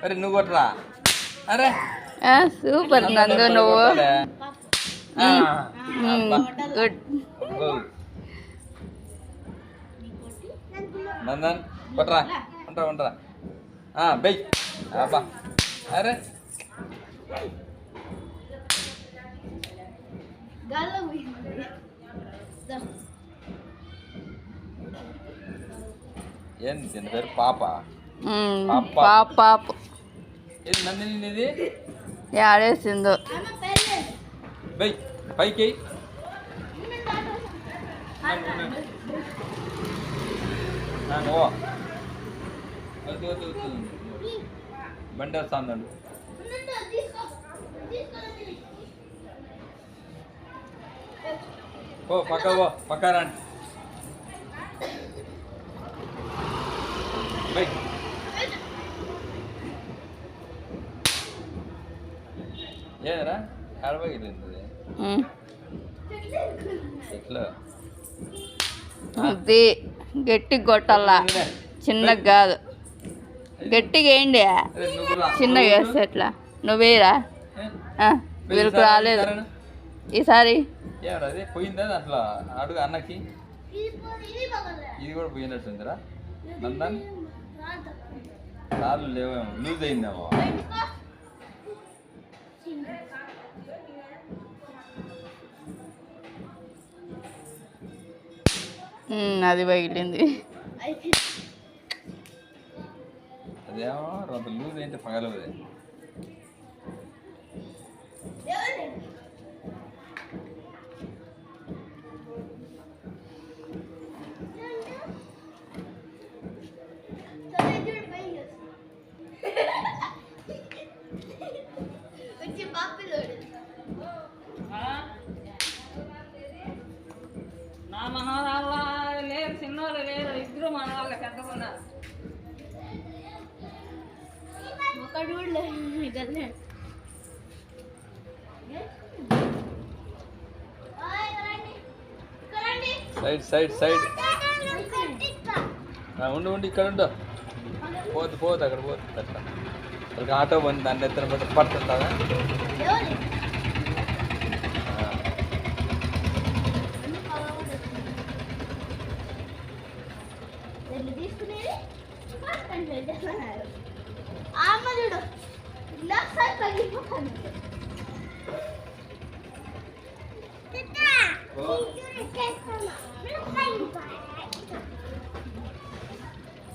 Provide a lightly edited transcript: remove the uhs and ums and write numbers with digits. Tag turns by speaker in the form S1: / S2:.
S1: అరే నువ్వు కొట్టరా. అరే
S2: సూపర్ నందు నువ్వు. గుడ్.
S1: నందన్ కొట్టరా. ఉంటారా బై. అబ్బా అరే ఏంది దీని పేరు? పాప.
S2: పాప
S1: ఏది నందిని ఇది?
S2: ఆడేసిందో.
S1: బై పైకి బండి వస్తాను. ఓ పక్క రండి. బై ఏరా ఆడబోయింది ఎట్లా?
S2: అది గట్టిగా కొట్టాలా, చిన్నగా కాదు. గట్టిగా వేయండి, చిన్నగా వేస్తే ఎట్లా? నువ్వేరా వీళ్ళకి రాలేదు ఈసారి.
S1: అది పోయిందా దాంట్లో? అడుగు అన్నకి. ఇది కూడా పోయినట్టుందిరా నందన్. కాళ్ళు లేవేమో, లూజ్ అయిందేమో.
S2: అది పగిలింది.
S1: అదేమో అంత లూజ్ అయితే పగలవదే.
S3: నా మనవాళ్ళ లేరు, చిన్నోళ్ళు లేరు, ఇద్దరు మనవాళ్ళ పెద్దకున్నారు.
S1: సైడ్ ఉండు ఇక్కడ ఉండు. పోదు అక్కడ పోదు. అట్లా ఆటో బండి దాన్ని ఎత్తున పెట్టి పడుతుందా?